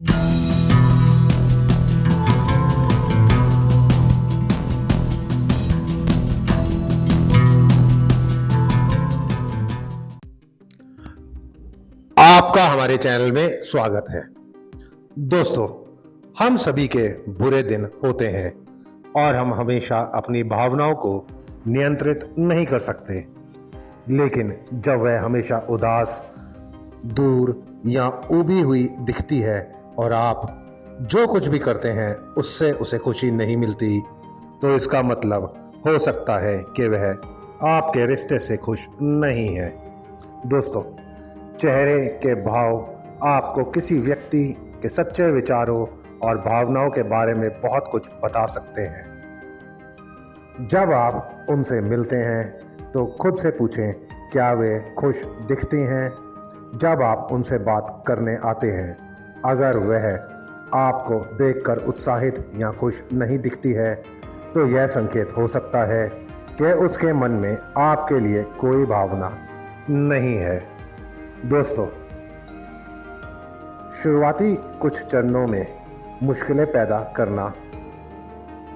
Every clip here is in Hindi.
आपका हमारे चैनल में स्वागत है। दोस्तों, हम सभी के बुरे दिन होते हैं और हम हमेशा अपनी भावनाओं को नियंत्रित नहीं कर सकते। लेकिन जब वह हमेशा उदास, दूर या ऊबी हुई दिखती है और आप जो कुछ भी करते हैं उससे उसे खुशी नहीं मिलती, तो इसका मतलब हो सकता है कि वह आपके रिश्ते से खुश नहीं है। दोस्तों, चेहरे के भाव आपको किसी व्यक्ति के सच्चे विचारों और भावनाओं के बारे में बहुत कुछ बता सकते हैं। जब आप उनसे मिलते हैं तो खुद से पूछें, क्या वे खुश दिखती हैं? जब आप उनसे बात करने आते हैं, अगर वह आपको देखकर उत्साहित या खुश नहीं दिखती है, तो यह संकेत हो सकता है कि उसके मन में आपके लिए कोई भावना नहीं है। दोस्तों, शुरुआती कुछ चरणों में मुश्किलें पैदा करना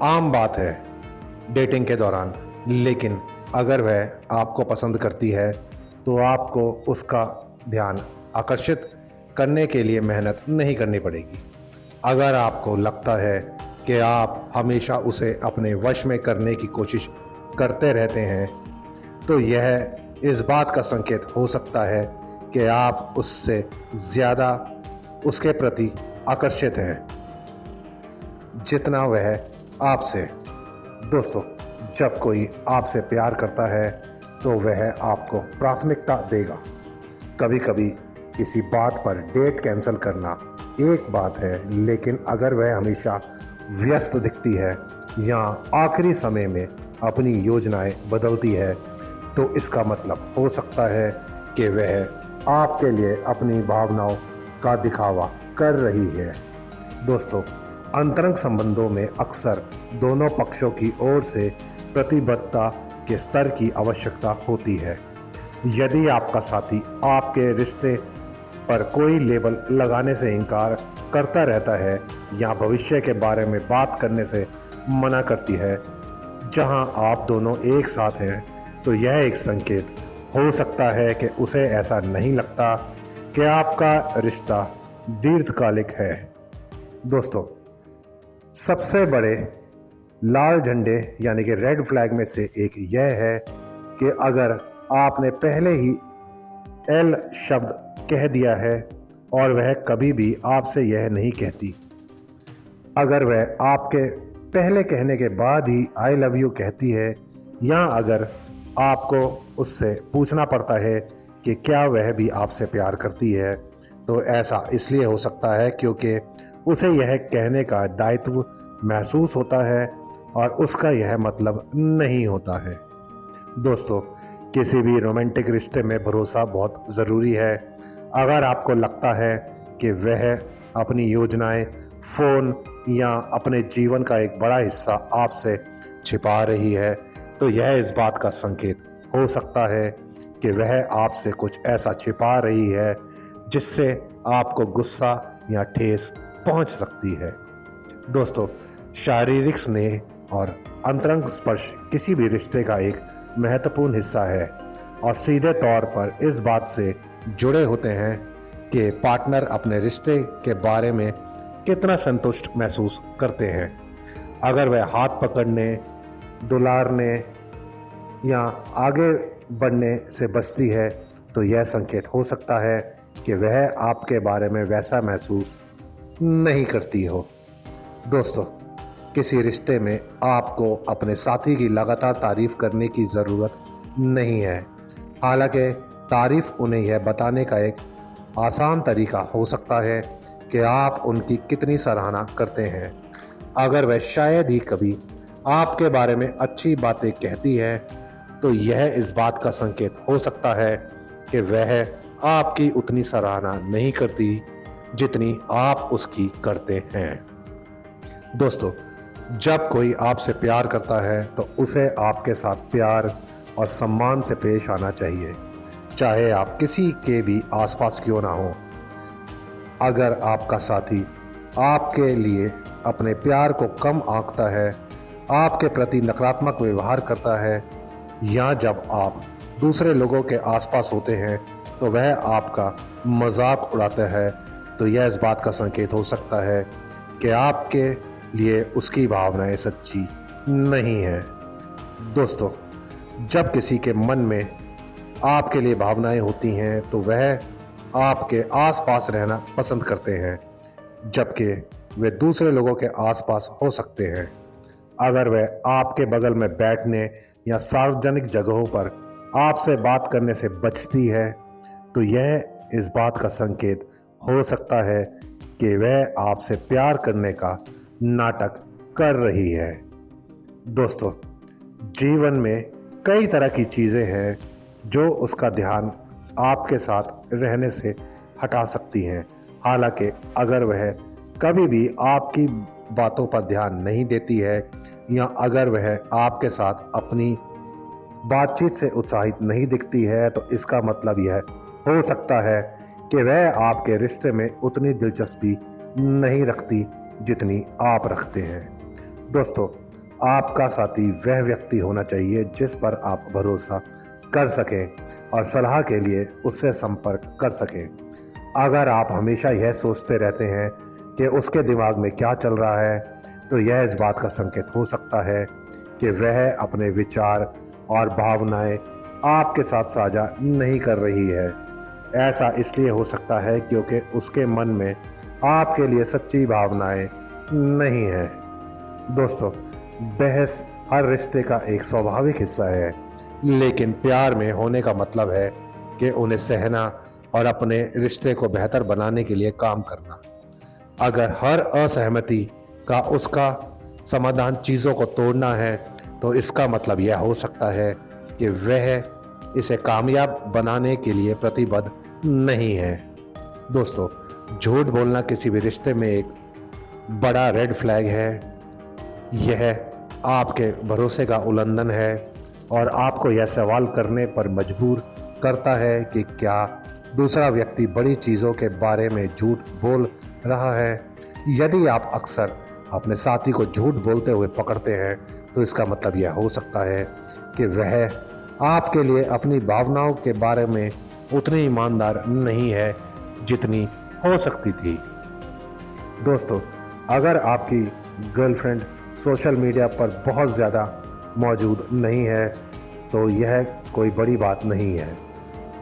आम बात है डेटिंग के दौरान, लेकिन अगर वह आपको पसंद करती है तो आपको उसका ध्यान आकर्षित करने के लिए मेहनत नहीं करनी पड़ेगी। अगर आपको लगता है कि आप हमेशा उसे अपने वश में करने की कोशिश करते रहते हैं, तो यह इस बात का संकेत हो सकता है कि आप उससे ज़्यादा उसके प्रति आकर्षित हैं जितना वह आपसे। दोस्तों, जब कोई आपसे प्यार करता है तो वह आपको प्राथमिकता देगा। कभी कभी किसी बात पर डेट कैंसिल करना एक बात है, लेकिन अगर वह हमेशा व्यस्त दिखती है या आखिरी समय में अपनी योजनाएं बदलती है, तो इसका मतलब हो सकता है कि वह आपके लिए अपनी भावनाओं का दिखावा कर रही है। दोस्तों, अंतरंग संबंधों में अक्सर दोनों पक्षों की ओर से प्रतिबद्धता के स्तर की आवश्यकता होती है। यदि आपका साथी आपके रिश्ते पर कोई लेबल लगाने से इनकार करता रहता है या भविष्य के बारे में बात करने से मना करती है जहां आप दोनों एक साथ हैं, तो यह एक संकेत हो सकता है कि उसे ऐसा नहीं लगता कि आपका रिश्ता दीर्घकालिक है। दोस्तों, सबसे बड़े लाल झंडे यानी कि रेड फ्लैग में से एक यह है कि अगर आपने पहले ही एल शब्द कह दिया है और वह कभी भी आपसे यह नहीं कहती। अगर वह आपके पहले कहने के बाद ही आई लव यू कहती है, या अगर आपको उससे पूछना पड़ता है कि क्या वह भी आपसे प्यार करती है, तो ऐसा इसलिए हो सकता है क्योंकि उसे यह कहने का दायित्व महसूस होता है और उसका यह मतलब नहीं होता है। दोस्तों, किसी भी रोमांटिक रिश्ते में भरोसा बहुत ज़रूरी है। अगर आपको लगता है कि वह अपनी योजनाएं, फ़ोन या अपने जीवन का एक बड़ा हिस्सा आपसे छिपा रही है, तो यह इस बात का संकेत हो सकता है कि वह आपसे कुछ ऐसा छिपा रही है जिससे आपको गुस्सा या ठेस पहुंच सकती है। दोस्तों, शारीरिक स्नेह और अंतरंग स्पर्श किसी भी रिश्ते का एक महत्वपूर्ण हिस्सा है और सीधे तौर पर इस बात से जुड़े होते हैं कि पार्टनर अपने रिश्ते के बारे में कितना संतुष्ट महसूस करते हैं। अगर वह हाथ पकड़ने, दुलारने या आगे बढ़ने से बचती है, तो यह संकेत हो सकता है कि वह आपके बारे में वैसा महसूस नहीं करती हो। दोस्तों, किसी रिश्ते में आपको अपने साथी की लगातार तारीफ करने की ज़रूरत नहीं है। हालांकि तारीफ उन्हें यह बताने का एक आसान तरीका हो सकता है कि आप उनकी कितनी सराहना करते हैं। अगर वह शायद ही कभी आपके बारे में अच्छी बातें कहती है, तो यह इस बात का संकेत हो सकता है कि वह आपकी उतनी सराहना नहीं करती जितनी आप उसकी करते हैं। दोस्तों, जब कोई आपसे प्यार करता है तो उसे आपके साथ प्यार और सम्मान से पेश आना चाहिए, चाहे आप किसी के भी आसपास क्यों ना हो। अगर आपका साथी आपके लिए अपने प्यार को कम आंकता है, आपके प्रति नकारात्मक व्यवहार करता है, या जब आप दूसरे लोगों के आसपास होते हैं तो वह आपका मजाक उड़ाता है, तो यह इस बात का संकेत हो सकता है कि आपके लिए उसकी भावनाएं सच्ची नहीं है। दोस्तों, जब किसी के मन में आपके लिए भावनाएं होती हैं तो वह आपके आसपास रहना पसंद करते हैं, जबकि वे दूसरे लोगों के आसपास हो सकते हैं। अगर वह आपके बगल में बैठने या सार्वजनिक जगहों पर आपसे बात करने से बचती है तो यह इस बात का संकेत हो सकता है कि वह आपसे प्यार करने का नाटक कर रही है। दोस्तों, जीवन में कई तरह की चीज़ें हैं जो उसका ध्यान आपके साथ रहने से हटा सकती हैं। हालांकि अगर वह कभी भी आपकी बातों पर ध्यान नहीं देती है या अगर वह आपके साथ अपनी बातचीत से उत्साहित नहीं दिखती है तो इसका मतलब यह हो सकता है कि वह आपके रिश्ते में उतनी दिलचस्पी नहीं रखती जितनी आप रखते हैं। दोस्तों, आपका साथी वह व्यक्ति होना चाहिए जिस पर आप भरोसा कर सकें और सलाह के लिए उससे संपर्क कर सकें। अगर आप हमेशा यह सोचते रहते हैं कि उसके दिमाग में क्या चल रहा है तो यह इस बात का संकेत हो सकता है कि वह अपने विचार और भावनाएं आपके साथ साझा नहीं कर रही है। ऐसा इसलिए हो सकता है क्योंकि उसके मन में आपके लिए सच्ची भावनाएं नहीं है। दोस्तों, बहस हर रिश्ते का एक स्वाभाविक हिस्सा है, लेकिन प्यार में होने का मतलब है कि उन्हें सहना और अपने रिश्ते को बेहतर बनाने के लिए काम करना। अगर हर असहमति का उसका समाधान चीज़ों को तोड़ना है तो इसका मतलब यह हो सकता है कि वह इसे कामयाब बनाने के लिए प्रतिबद्ध नहीं है। दोस्तों, झूठ बोलना किसी भी रिश्ते में एक बड़ा रेड फ्लैग है। यह आपके भरोसे का उल्लंघन है और आपको यह सवाल करने पर मजबूर करता है कि क्या दूसरा व्यक्ति बड़ी चीज़ों के बारे में झूठ बोल रहा है। यदि आप अक्सर अपने साथी को झूठ बोलते हुए पकड़ते हैं तो इसका मतलब यह हो सकता है कि वह आपके लिए अपनी भावनाओं के बारे में उतनी ईमानदार नहीं है जितनी हो सकती थी। दोस्तों, अगर आपकी गर्लफ्रेंड सोशल मीडिया पर बहुत ज़्यादा मौजूद नहीं है तो यह कोई बड़ी बात नहीं है।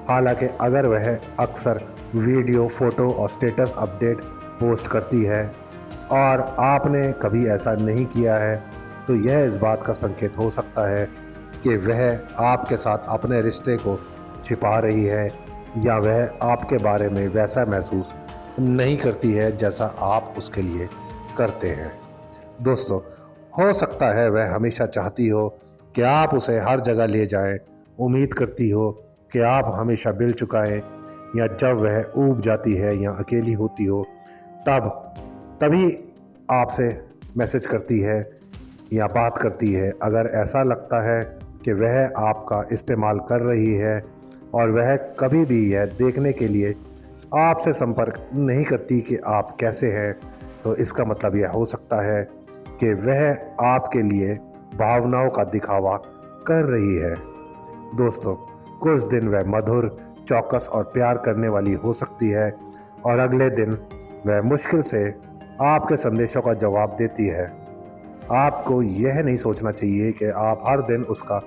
हालांकि अगर वह अक्सर वीडियो, फोटो और स्टेटस अपडेट पोस्ट करती है और आपने कभी ऐसा नहीं किया है तो यह इस बात का संकेत हो सकता है कि वह आपके साथ अपने रिश्ते को छिपा रही है या वह आपके बारे में वैसा महसूस नहीं करती है जैसा आप उसके लिए करते हैं। दोस्तों, हो सकता है वह हमेशा चाहती हो कि आप उसे हर जगह ले जाएं, उम्मीद करती हो कि आप हमेशा बिल चुकाएं, या जब वह ऊब जाती है या अकेली होती हो तभी आपसे मैसेज करती है या बात करती है। अगर ऐसा लगता है कि वह आपका इस्तेमाल कर रही है और वह कभी भी यह देखने के लिए आपसे संपर्क नहीं करती कि आप कैसे हैं तो इसका मतलब यह हो सकता है कि वह आपके लिए भावनाओं का दिखावा कर रही है। दोस्तों, कुछ दिन वह मधुर, चौकस और प्यार करने वाली हो सकती है और अगले दिन वह मुश्किल से आपके संदेशों का जवाब देती है। आपको यह नहीं सोचना चाहिए कि आप हर दिन उसका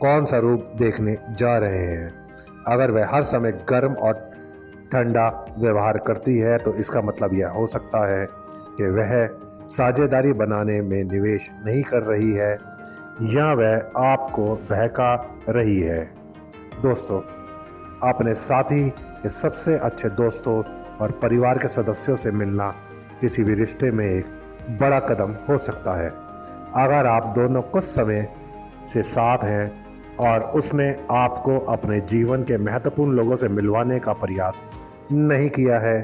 कौन सा रूप देखने जा रहे हैं। अगर वह हर समय गर्म और ठंडा व्यवहार करती है तो इसका मतलब यह हो सकता है कि वह साझेदारी बनाने में निवेश नहीं कर रही है या वह आपको बहका रही है। दोस्तों, अपने साथी के सबसे अच्छे दोस्तों और परिवार के सदस्यों से मिलना किसी भी रिश्ते में एक बड़ा कदम हो सकता है। अगर आप दोनों कुछ समय से साथ हैं और उसने आपको अपने जीवन के महत्वपूर्ण लोगों से मिलवाने का प्रयास नहीं किया है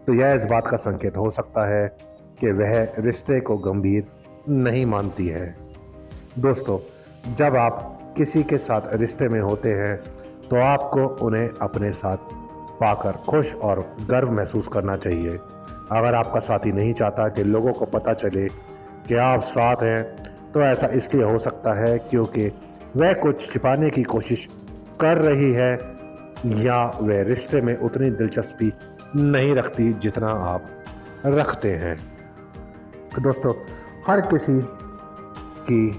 तो यह इस बात का संकेत हो सकता है कि वह रिश्ते को गंभीर नहीं मानती है। दोस्तों, जब आप किसी के साथ रिश्ते में होते हैं तो आपको उन्हें अपने साथ पाकर खुश और गर्व महसूस करना चाहिए। अगर आपका साथी नहीं चाहता कि लोगों को पता चले कि आप साथ हैं, तो ऐसा इसलिए हो सकता है क्योंकि वह कुछ छिपाने की कोशिश कर रही है या वह रिश्ते में उतनी दिलचस्पी नहीं रखती जितना आप रखते हैं। दोस्तों, हर किसी की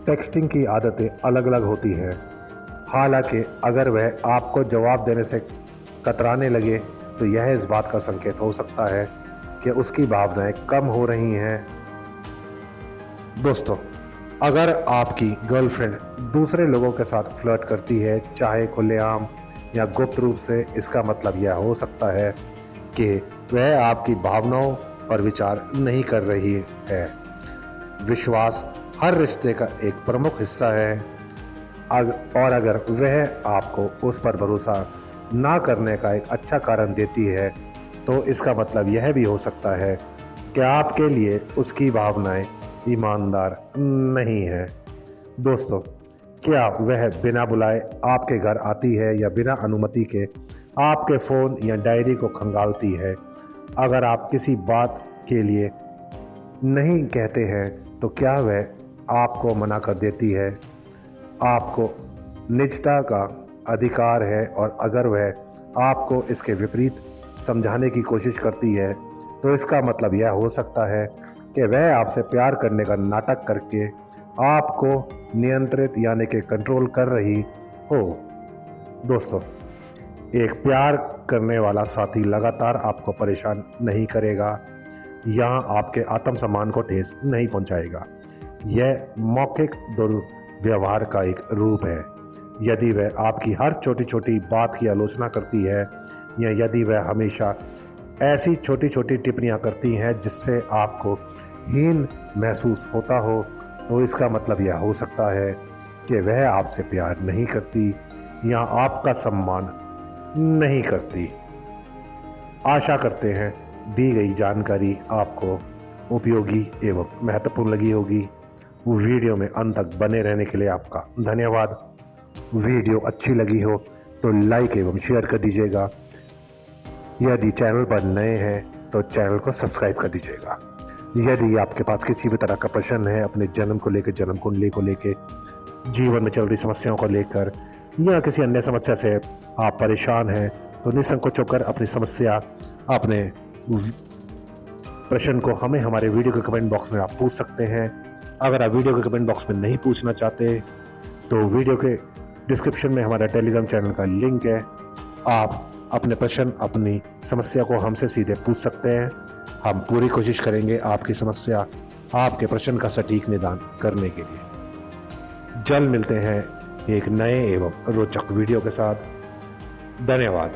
टेक्सटिंग की आदतें अलग अलग होती हैं। हालांकि अगर वह आपको जवाब देने से कतराने लगे तो यह इस बात का संकेत हो सकता है कि उसकी भावनाएं कम हो रही हैं। दोस्तों, अगर आपकी गर्लफ्रेंड दूसरे लोगों के साथ फ्लर्ट करती है, चाहे खुलेआम या गुप्त रूप से, इसका मतलब यह हो सकता है कि वह आपकी भावनाओं पर विचार नहीं कर रही है। विश्वास हर रिश्ते का एक प्रमुख हिस्सा है और अगर वह आपको उस पर भरोसा ना करने का एक अच्छा कारण देती है, तो इसका मतलब यह भी हो सकता है कि आपके लिए उसकी भावनाएं ईमानदार नहीं है। दोस्तों, क्या वह बिना बुलाए आपके घर आती है या बिना अनुमति के आपके फ़ोन या डायरी को खंगालती है? अगर आप किसी बात के लिए नहीं कहते हैं तो क्या वह आपको मना कर देती है? आपको निजता का अधिकार है और अगर वह आपको इसके विपरीत समझाने की कोशिश करती है, तो इसका मतलब यह हो सकता है कि वह आपसे प्यार करने का नाटक करके आपको नियंत्रित यानी कि कंट्रोल कर रही हो। दोस्तों, एक प्यार करने वाला साथी लगातार आपको परेशान नहीं करेगा या आपके आत्मसम्मान को ठेस नहीं पहुंचाएगा। यह मौखिक दुर्व्यवहार का एक रूप है। यदि वह आपकी हर छोटी छोटी बात की आलोचना करती है या यदि वह हमेशा ऐसी छोटी छोटी टिप्पणियां करती हैं जिससे आपको हीन महसूस होता हो, तो इसका मतलब यह हो सकता है कि वह आपसे प्यार नहीं करती या आपका सम्मान नहीं करती। आशा करते हैं दी गई जानकारी आपको उपयोगी एवं महत्वपूर्ण लगी होगी। वीडियो में अंत तक बने रहने के लिए आपका धन्यवाद। वीडियो अच्छी लगी हो तो लाइक एवं शेयर कर दीजिएगा। यदि चैनल पर नए हैं तो चैनल को सब्सक्राइब कर दीजिएगा। यदि आपके पास किसी भी तरह का प्रश्न है अपने जन्म को लेकर, जन्म कुंडली को लेकर, जीवन में चल रही समस्याओं को लेकर या किसी अन्य समस्या से आप परेशान हैं, तो निसंकोच होकर अपनी समस्या, अपने प्रश्न को हमें हमारे वीडियो के कमेंट बॉक्स में आप पूछ सकते हैं। अगर आप वीडियो के कमेंट बॉक्स में नहीं पूछना चाहते तो वीडियो के डिस्क्रिप्शन में हमारा टेलीग्राम चैनल का लिंक है। आप अपने प्रश्न, अपनी समस्या को हमसे सीधे पूछ सकते हैं। हम पूरी कोशिश करेंगे आपकी समस्या, आपके प्रश्न का सटीक निदान करने के लिए। जल्द मिलते हैं एक नए एवं रोचक वीडियो के साथ। धन्यवाद।